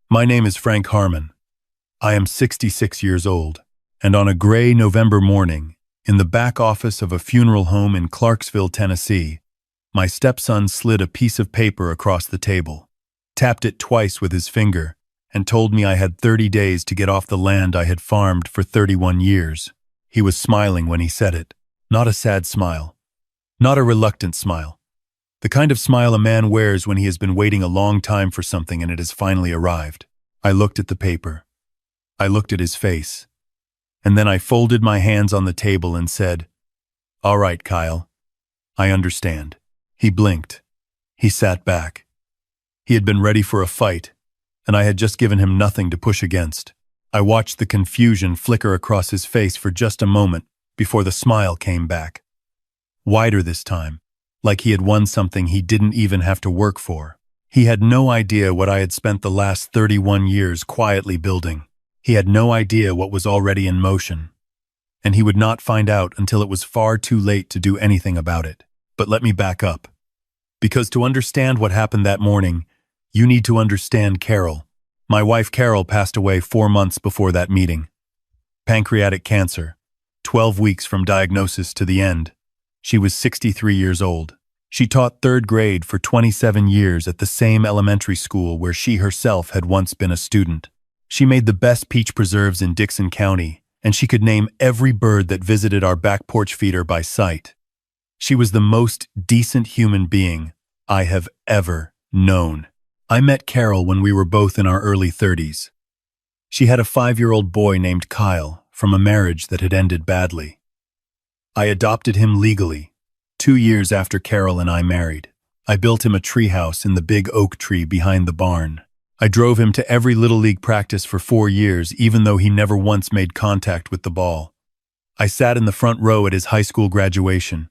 My name is Frank Harmon. I am 66 years old, and on a gray November morning, in the back office of a funeral home in Clarksville, Tennessee, my stepson slid a piece of paper across the table, tapped it twice with his finger, and told me I had 30 days to get off the land I had farmed for 31 years. He was smiling when he said it, not a sad smile, not a reluctant smile. The kind of smile a man wears when he has been waiting a long time for something and it has finally arrived. I looked at the paper. I looked at his face. And then I folded my hands on the table and said, "All right, Kyle. I understand." He blinked. He sat back. He had been ready for a fight, and I had just given him nothing to push against. I watched the confusion flicker across his face for just a moment before the smile came back. Wider this time, like he had won something he didn't even have to work for. He had no idea what I had spent the last 31 years quietly building. He had no idea what was already in motion. And he would not find out until it was far too late to do anything about it. But let me back up. Because to understand what happened that morning, you need to understand Carol. My wife Carol passed away 4 months before that meeting. Pancreatic cancer, 12 weeks from diagnosis to the end. She was 63 years old. She taught 3rd grade for 27 years at the same elementary school where she herself had once been a student. She made the best peach preserves in Dixon County, and she could name every bird that visited our back porch feeder by sight. She was the most decent human being I have ever known. I met Carol when we were both in our early 30s. She had a 5-year-old boy named Kyle from a marriage that had ended badly. I adopted him legally, 2 years after Carol and I married. I built him a treehouse in the big oak tree behind the barn. I drove him to every Little League practice for 4 years, even though he never once made contact with the ball. I sat in the front row at his high school graduation.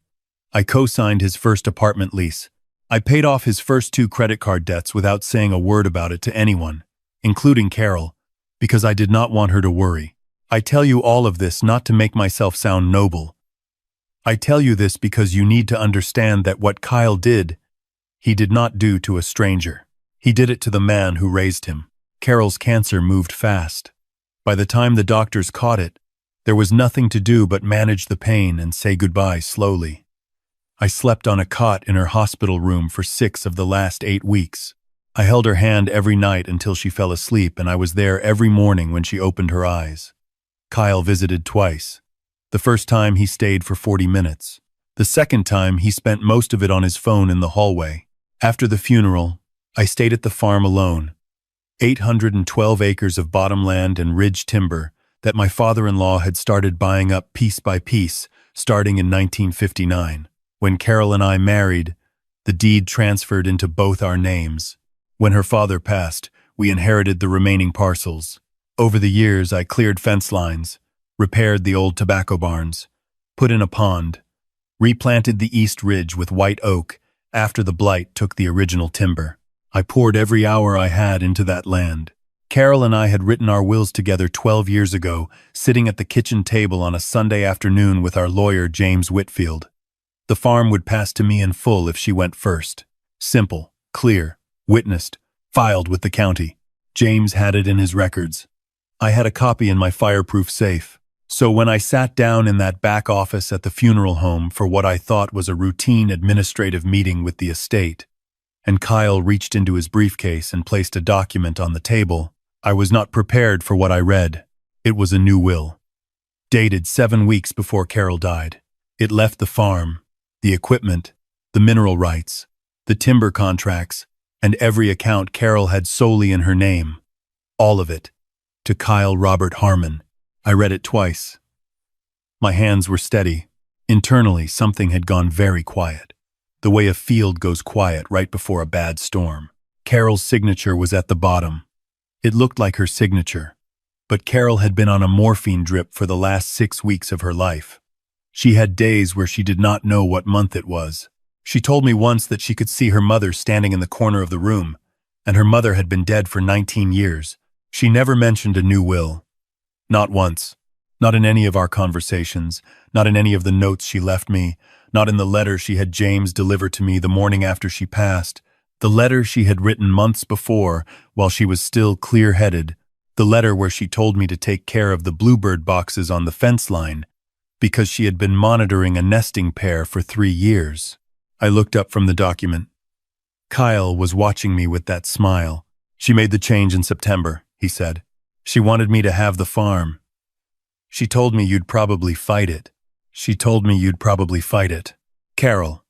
I co-signed his first apartment lease. I paid off his first 2 credit card debts without saying a word about it to anyone, including Carol, because I did not want her to worry. I tell you all of this not to make myself sound noble. I tell you this because you need to understand that what Kyle did, he did not do to a stranger. He did it to the man who raised him. Carol's cancer moved fast. By the time the doctors caught it, there was nothing to do but manage the pain and say goodbye slowly. I slept on a cot in her hospital room for 6 of the last 8 weeks. I held her hand every night until she fell asleep, and I was there every morning when she opened her eyes. Kyle visited twice. The first time he stayed for 40 minutes. The second time he spent most of it on his phone in the hallway. After the funeral, I stayed at the farm alone. 812 acres of bottomland and ridge timber that my father-in-law had started buying up piece by piece, starting in 1959. When Carol and I married, the deed transferred into both our names. When her father passed, we inherited the remaining parcels. Over the years, I cleared fence lines, repaired the old tobacco barns, put in a pond, replanted the east ridge with white oak after the blight took the original timber. I poured every hour I had into that land. Carol and I had written our wills together 12 years ago, sitting at the kitchen table on a Sunday afternoon with our lawyer, James Whitfield. The farm would pass to me in full if she went first. Simple, clear, witnessed, filed with the county. James had it in his records. I had a copy in my fireproof safe. So when I sat down in that back office at the funeral home for what I thought was a routine administrative meeting with the estate, and Kyle reached into his briefcase and placed a document on the table, I was not prepared for what I read. It was a new will, dated 7 weeks before Carol died. It left the farm, the equipment, the mineral rights, the timber contracts, and every account Carol had solely in her name. All of it, to Kyle Robert Harmon. I read it twice. My hands were steady. Internally, something had gone very quiet, the way a field goes quiet right before a bad storm. Carol's signature was at the bottom. It looked like her signature, but Carol had been on a morphine drip for the last 6 weeks of her life. She had days where she did not know what month it was. She told me once that she could see her mother standing in the corner of the room, and her mother had been dead for 19 years. She never mentioned a new will. Not once. Not in any of our conversations, not in any of the notes she left me, not in the letter she had James deliver to me the morning after she passed, The letter she had written months before, while she was still clear-headed, the letter where she told me to take care of the bluebird boxes on the fence line, because she had been monitoring a nesting pair for 3 years. I looked up from the document. Kyle was watching me with that smile. She made the change in September, he said. She wanted me to have the farm. She told me you'd probably fight it. Carol,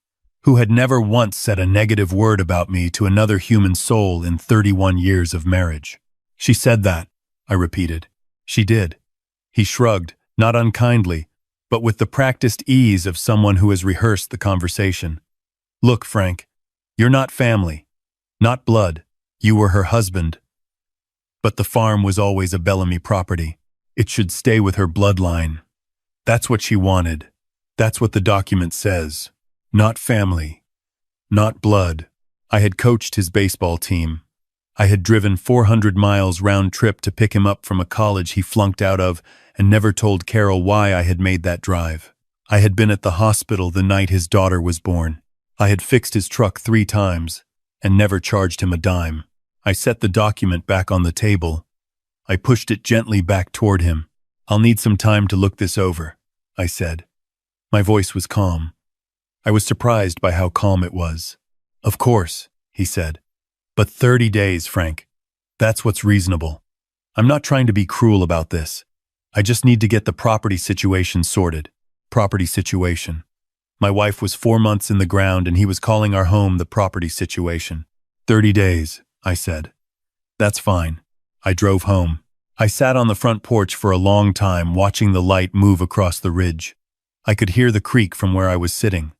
who had never once said a negative word about me to another human soul in 31 years of marriage. She said that, I repeated. She did. He shrugged, not unkindly, but with the practiced ease of someone who has rehearsed the conversation. Look, Frank, you're not family, not blood. You were her husband. But the farm was always a Bellamy property. It should stay with her bloodline. That's what she wanted. That's what the document says. Not family. Not blood. I had coached his baseball team. I had driven 400 miles round trip to pick him up from a college he flunked out of and never told Carol why I had made that drive. I had been at the hospital the night his daughter was born. I had fixed his truck 3 times and never charged him a dime. I set the document back on the table. I pushed it gently back toward him. I'll need some time to look this over, I said. My voice was calm. I was surprised by how calm it was. Of course, he said. But 30 days, Frank. That's what's reasonable. I'm not trying to be cruel about this. I just need to get the property situation sorted. Property situation. My wife was 4 months in the ground and he was calling our home the property situation. 30 days, I said. That's fine. I drove home. I sat on the front porch for a long time watching the light move across the ridge. I could hear the creak from where I was sitting.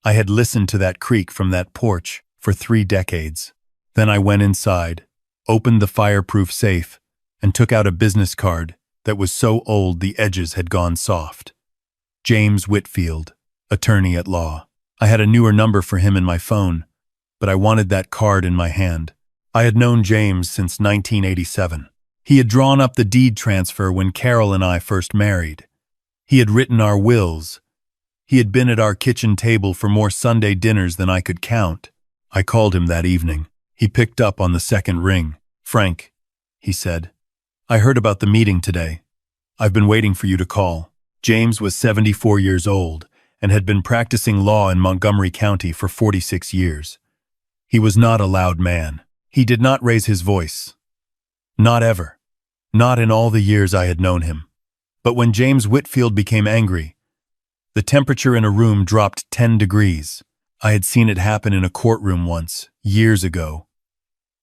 I had listened to that creak from that porch for 3 decades. Then I went inside, opened the fireproof safe, and took out a business card that was so old the edges had gone soft. James Whitfield, attorney at law. I had a newer number for him in my phone, but I wanted that card in my hand. I had known James since 1987. He had drawn up the deed transfer when Carol and I first married. He had written our wills. He had been at our kitchen table for more Sunday dinners than I could count. I called him that evening. He picked up on the second ring. Frank, he said, I heard about the meeting today. I've been waiting for you to call. James was 74 years old and had been practicing law in Montgomery County for 46 years. He was not a loud man. He did not raise his voice. Not ever. Not in all the years I had known him. But when James Whitfield became angry, the temperature in a room dropped 10 degrees. I had seen it happen in a courtroom once, years ago,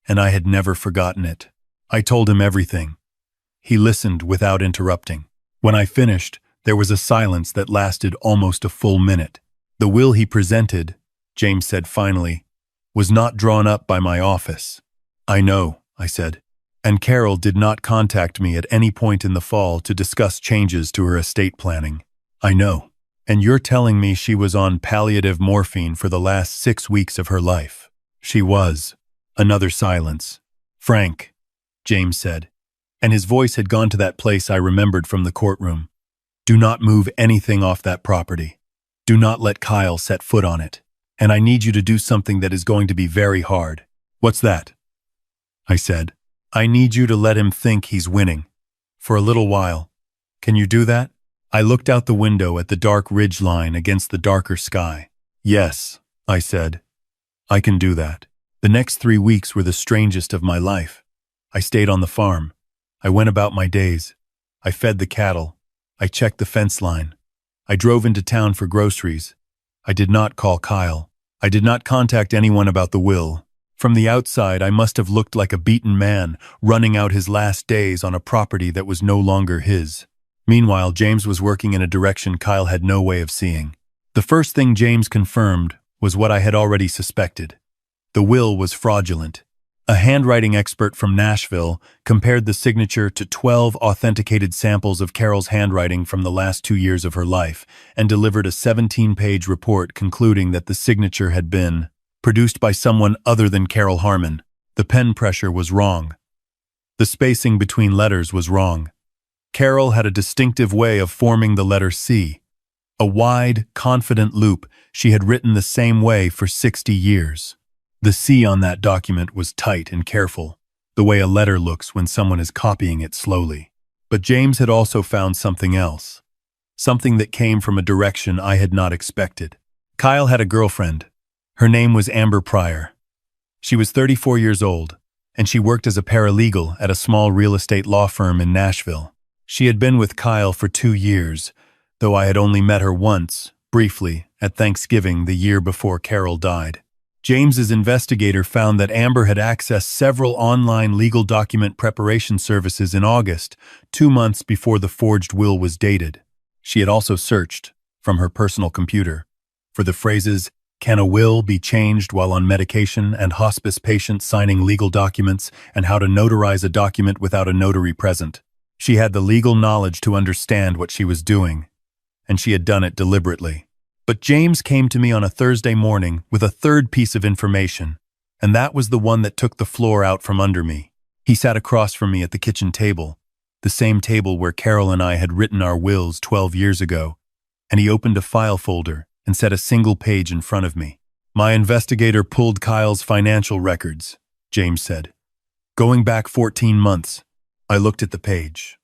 and I had never forgotten it. I told him everything. He listened without interrupting. When I finished, there was a silence that lasted almost a full minute. The will he presented, James said finally, was not drawn up by my office. I know, I said. And Carol did not contact me at any point in the fall to discuss changes to her estate planning. I know. And you're telling me she was on palliative morphine for the last 6 weeks of her life. She was. Another silence. Frank, James said, and his voice had gone to that place I remembered from the courtroom. Do not move anything off that property. Do not let Kyle set foot on it. And I need you to do something that is going to be very hard. What's that? I said. I need you to let him think he's winning. For a little while. Can you do that? I looked out the window at the dark ridge line against the darker sky. Yes, I said. I can do that. The next 3 weeks were the strangest of my life. I stayed on the farm. I went about my days. I fed the cattle. I checked the fence line. I drove into town for groceries. I did not call Kyle. I did not contact anyone about the will. From the outside, I must have looked like a beaten man running out his last days on a property that was no longer his. Meanwhile, James was working in a direction Kyle had no way of seeing. The first thing James confirmed was what I had already suspected. The will was fraudulent. A handwriting expert from Nashville compared the signature to 12 authenticated samples of Carol's handwriting from the last 2 years of her life and delivered a 17-page report concluding that the signature had been produced by someone other than Carol Harmon. The pen pressure was wrong. The spacing between letters was wrong. Carol had a distinctive way of forming the letter C. A wide, confident loop she had written the same way for 60 years. The C on that document was tight and careful, the way a letter looks when someone is copying it slowly. But James had also found something else. Something that came from a direction I had not expected. Kyle had a girlfriend. Her name was Amber Pryor. She was 34 years old, and she worked as a paralegal at a small real estate law firm in Nashville. She had been with Kyle for 2 years, though I had only met her once, briefly, at Thanksgiving the year before Carol died. James's investigator found that Amber had accessed several online legal document preparation services in August, 2 months before the forged will was dated. She had also searched, from her personal computer, for the phrases, "Can a will be changed while on medication?" and "hospice patients signing legal documents," and "how to notarize a document without a notary present." She had the legal knowledge to understand what she was doing, and she had done it deliberately. But James came to me on a Thursday morning with a third piece of information, and that was the one that took the floor out from under me. He sat across from me at the kitchen table, the same table where Carol and I had written our wills 12 years ago, and he opened a file folder and set a single page in front of me. "My investigator pulled Kyle's financial records," James said. "Going back 14 months, I looked at the page.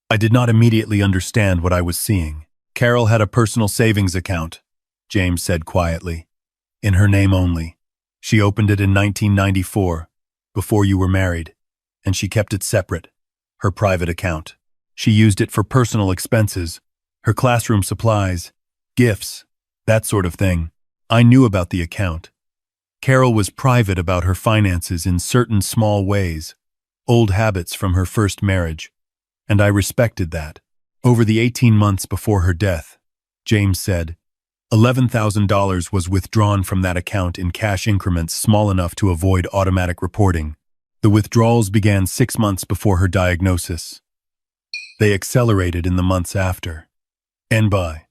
I did not immediately understand what I was seeing. Carol had a personal savings account," James said quietly, "in her name only. She opened it in 1994, before you were married, and she kept it separate, her private account. She used it for personal expenses, her classroom supplies, gifts, that sort of thing. I knew about the account. Carol was private about her finances in certain small ways, old habits from her first marriage, and I respected that. Over the 18 months before her death," James said, "$11,000 was withdrawn from that account in cash increments small enough to avoid automatic reporting. The withdrawals began 6 months before her diagnosis. They accelerated in the months after. And by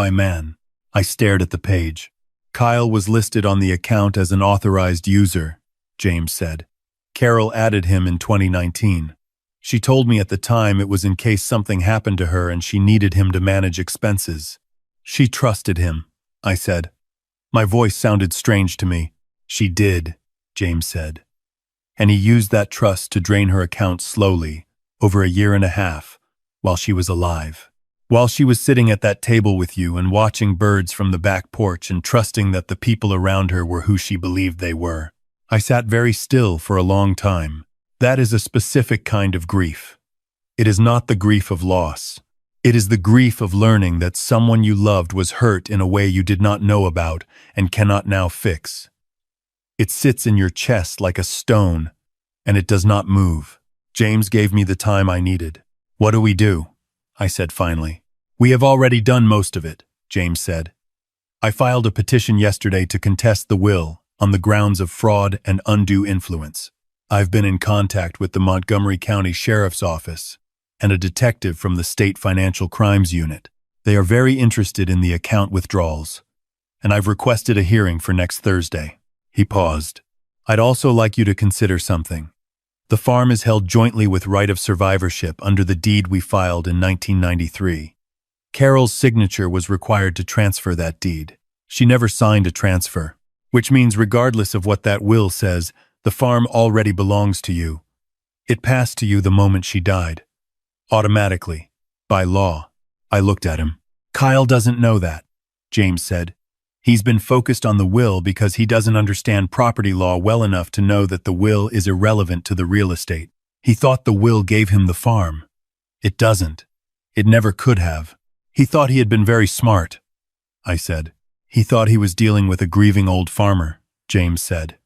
man." I stared at the page. "Kyle was listed on the account as an authorized user," James said. "Carol added him in 2019. She told me at the time it was in case something happened to her and she needed him to manage expenses. She trusted him," I said. My voice sounded strange to me. "She did," James said. "And he used that trust to drain her account slowly, over a year and a half, while she was alive. While she was sitting at that table with you and watching birds from the back porch and trusting that the people around her were who she believed they were. I sat very still for a long time. That is a specific kind of grief. It is not the grief of loss. It is the grief of learning that someone you loved was hurt in a way you did not know about and cannot now fix. It sits in your chest like a stone, and it does not move." James gave me the time I needed. "What do we do?" I said finally. "We have already done most of it," James said. "I filed a petition yesterday to contest the will on the grounds of fraud and undue influence. I've been in contact with the Montgomery County Sheriff's Office and a detective from the State Financial Crimes Unit. They are very interested in the account withdrawals, and I've requested a hearing for next Thursday." He paused. "I'd also like you to consider something. The farm is held jointly with right of survivorship under the deed we filed in 1993. Carol's signature was required to transfer that deed. She never signed a transfer, which means regardless of what that will says, the farm already belongs to you. It passed to you the moment she died. Automatically. By law." I looked at him. "Kyle doesn't know that," James said. "He's been focused on the will because he doesn't understand property law well enough to know that the will is irrelevant to the real estate. He thought the will gave him the farm. It doesn't. It never could have. He thought he had been very smart," I said. "He thought he was dealing with a grieving old farmer," James said.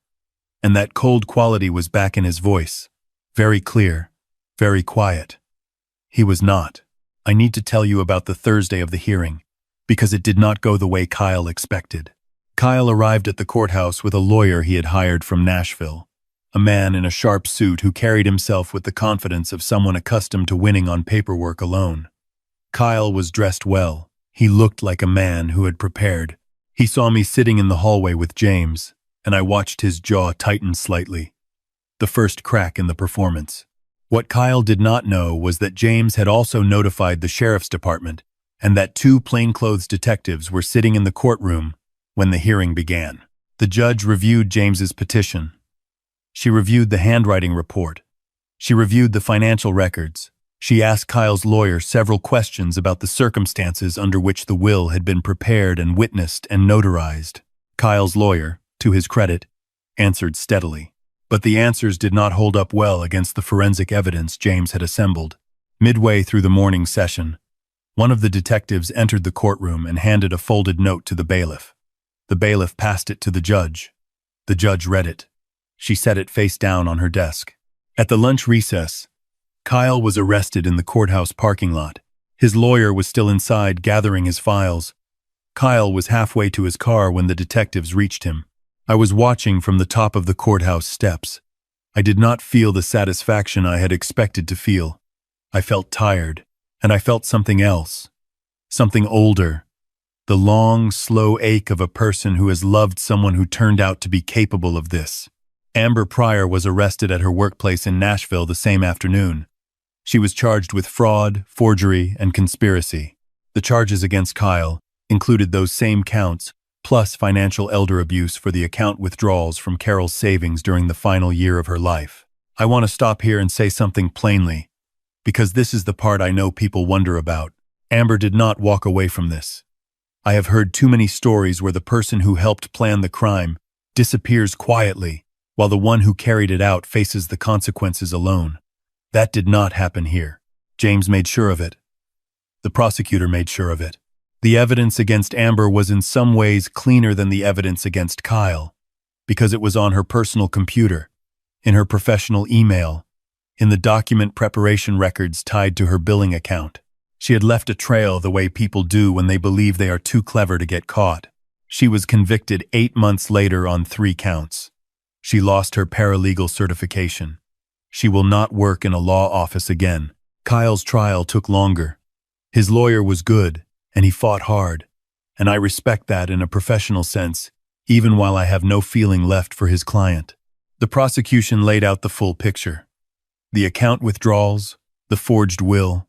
And that cold quality was back in his voice. Very clear, very quiet. He was not. I need to tell you about the Thursday of the hearing, because it did not go the way Kyle expected. Kyle arrived at the courthouse with a lawyer he had hired from Nashville, a man in a sharp suit who carried himself with the confidence of someone accustomed to winning on paperwork alone. Kyle was dressed well. He looked like a man who had prepared. He saw me sitting in the hallway with James, and I watched his jaw tighten slightly. The first crack in the performance. What Kyle did not know was that James had also notified the sheriff's department, and that 2 plainclothes detectives were sitting in the courtroom when the hearing began. The judge reviewed James's petition. She reviewed the handwriting report. She reviewed the financial records. She asked Kyle's lawyer several questions about the circumstances under which the will had been prepared and witnessed and notarized. Kyle's lawyer, to his credit, answered steadily. But the answers did not hold up well against the forensic evidence James had assembled. Midway through the morning session, one of the detectives entered the courtroom and handed a folded note to the bailiff. The bailiff passed it to the judge. The judge read it. She set it face down on her desk. At the lunch recess, Kyle was arrested in the courthouse parking lot. His lawyer was still inside gathering his files. Kyle was halfway to his car when the detectives reached him. I was watching from the top of the courthouse steps. I did not feel the satisfaction I had expected to feel. I felt tired, and I felt something else. Something older. The long, slow ache of a person who has loved someone who turned out to be capable of this. Amber Pryor was arrested at her workplace in Nashville the same afternoon. She was charged with fraud, forgery, and conspiracy. The charges against Kyle included those same counts, plus financial elder abuse for the account withdrawals from Carol's savings during the final year of her life. I want to stop here and say something plainly, because this is the part I know people wonder about. Amber did not walk away from this. I have heard too many stories where the person who helped plan the crime disappears quietly, while the one who carried it out faces the consequences alone. That did not happen here. James made sure of it. The prosecutor made sure of it. The evidence against Amber was in some ways cleaner than the evidence against Kyle, because it was on her personal computer, in her professional email, in the document preparation records tied to her billing account. She had left a trail the way people do when they believe they are too clever to get caught. She was convicted 8 months later on 3 counts. She lost her paralegal certification. She will not work in a law office again. Kyle's trial took longer. His lawyer was good, and he fought hard, and I respect that in a professional sense, even while I have no feeling left for his client. The prosecution laid out the full picture. The account withdrawals, the forged will,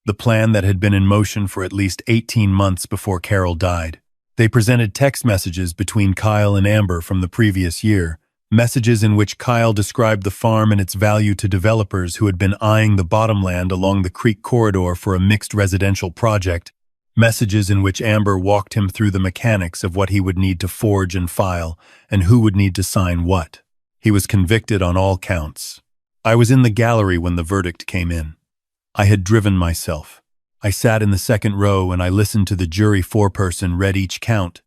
the plan that had been in motion for at least 18 months before Carol died. They presented text messages between Kyle and Amber from the previous year, messages in which Kyle described the farm and its value to developers who had been eyeing the bottomland along the creek corridor for a mixed residential project, messages in which Amber walked him through the mechanics of what he would need to forge and file, and who would need to sign what. He was convicted on all counts. I was in the gallery when the verdict came in. I had driven myself. I sat in the second row and I listened to the jury foreperson read each count,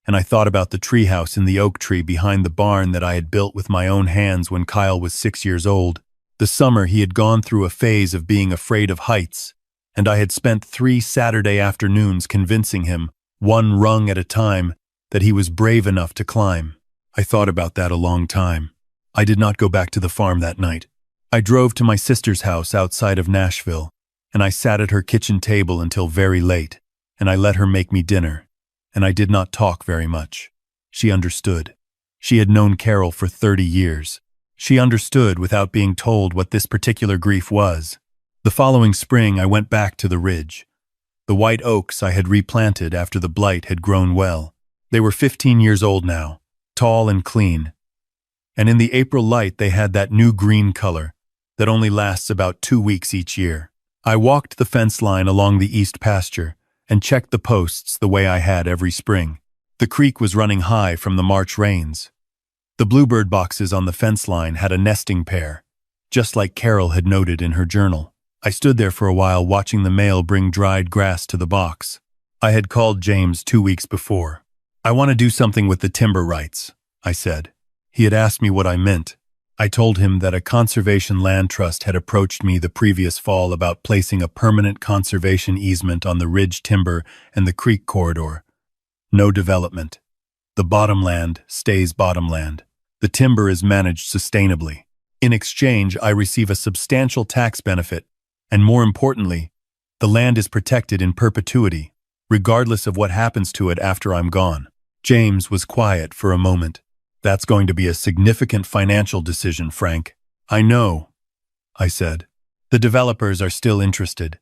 and I thought about the treehouse in the oak tree behind the barn that I had built with my own hands when Kyle was 6 years old. The summer he had gone through a phase of being afraid of heights, and I had spent 3 Saturday afternoons convincing him, one rung at a time, that he was brave enough to climb. I thought about that a long time. I did not go back to the farm that night. I drove to my sister's house outside of Nashville, and I sat at her kitchen table until very late, and I let her make me dinner. And I did not talk very much. She understood. She had known Carol for 30 years. She understood without being told what this particular grief was. The following spring I went back to the ridge. The white oaks I had replanted after the blight had grown well. They were 15 years old now, tall and clean. And in the April light they had that new green color that only lasts about 2 weeks each year. I walked the fence line along the east pasture and checked the posts the way I had every spring. The creek was running high from the March rains. The bluebird boxes on the fence line had a nesting pair, just like Carol had noted in her journal. I stood there for a while watching the male bring dried grass to the box. I had called James 2 weeks before. "I want to do something with the timber rights," I said. He had asked me what I meant. I told him that a conservation land trust had approached me the previous fall about placing a permanent conservation easement on the ridge timber and the creek corridor. No development. The bottomland stays bottomland. The timber is managed sustainably. In exchange, I receive a substantial tax benefit, and more importantly, the land is protected in perpetuity, regardless of what happens to it after I'm gone. James was quiet for a moment. "That's going to be a significant financial decision, Frank." "I know," I said. "The developers are still interested.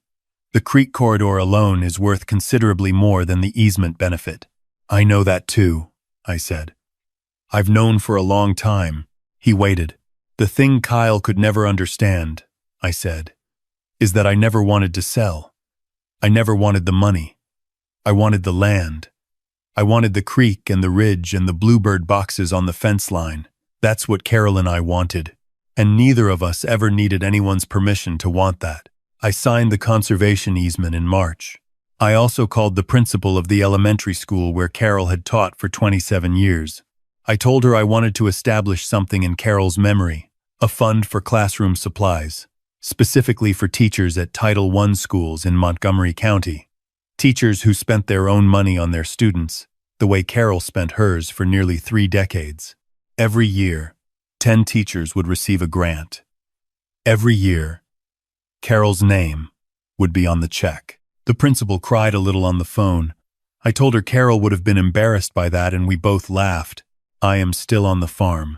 The creek corridor alone is worth considerably more than the easement benefit." "I know that too," I said. I've known for a long time." He waited. "The thing Kyle could never understand," I said, "is that I never wanted to sell. I never wanted the money. I wanted the land. I wanted the creek and the ridge and the bluebird boxes on the fence line. That's what Carol and I wanted. And neither of us ever needed anyone's permission to want that." I signed the conservation easement in March. I also called the principal of the elementary school where Carol had taught for 27 years. I told her I wanted to establish something in Carol's memory, a fund for classroom supplies, specifically for teachers at Title I schools in Montgomery County. Teachers who spent their own money on their students, the way Carol spent hers for nearly 3 decades. Every year, 10 teachers would receive a grant. Every year, Carol's name would be on the check. The principal cried a little on the phone. I told her Carol would have been embarrassed by that, and we both laughed. I am still on the farm.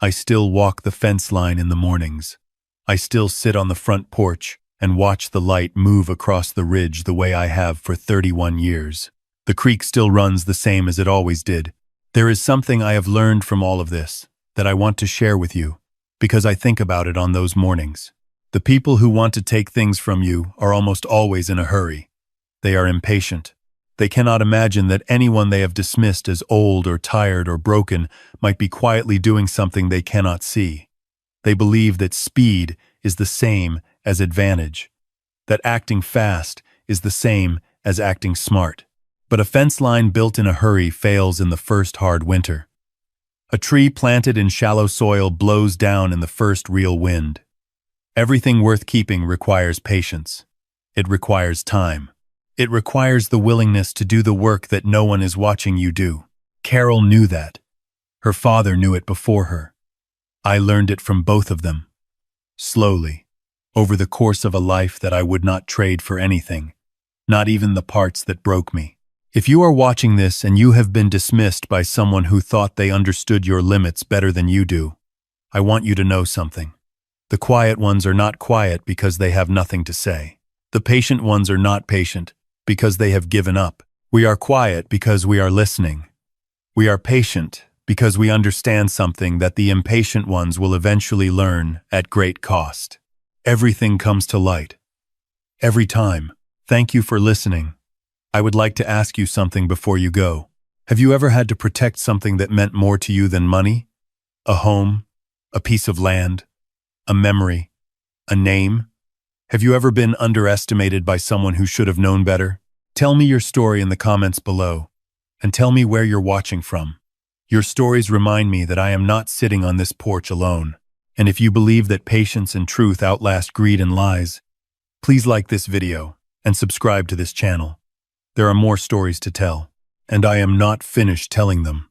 I still walk the fence line in the mornings. I still sit on the front porch and watch the light move across the ridge the way I have for 31 years. The creek still runs the same as it always did. There is something I have learned from all of this that I want to share with you, because I think about it on those mornings. The people who want to take things from you are almost always in a hurry. They are impatient. They cannot imagine that anyone they have dismissed as old or tired or broken might be quietly doing something they cannot see. They believe that speed is the same as advantage, that acting fast is the same as acting smart. But a fence line built in a hurry fails in the first hard winter. A tree planted in shallow soil blows down in the first real wind. Everything worth keeping requires patience. It requires time. It requires the willingness to do the work that no one is watching you do. Carol knew that. Her father knew it before her. I learned it from both of them. Slowly, over the course of a life that I would not trade for anything, not even the parts that broke me. If you are watching this and you have been dismissed by someone who thought they understood your limits better than you do, I want you to know something. The quiet ones are not quiet because they have nothing to say. The patient ones are not patient because they have given up. We are quiet because we are listening. We are patient because we understand something that the impatient ones will eventually learn at great cost. Everything comes to light. Every time. Thank you for listening. I would like to ask you something before you go. Have you ever had to protect something that meant more to you than money? A home? A piece of land? A memory? A name? Have you ever been underestimated by someone who should have known better? Tell me your story in the comments below, and tell me where you're watching from. Your stories remind me that I am not sitting on this porch alone. And if you believe that patience and truth outlast greed and lies, please like this video and subscribe to this channel. There are more stories to tell, and I am not finished telling them.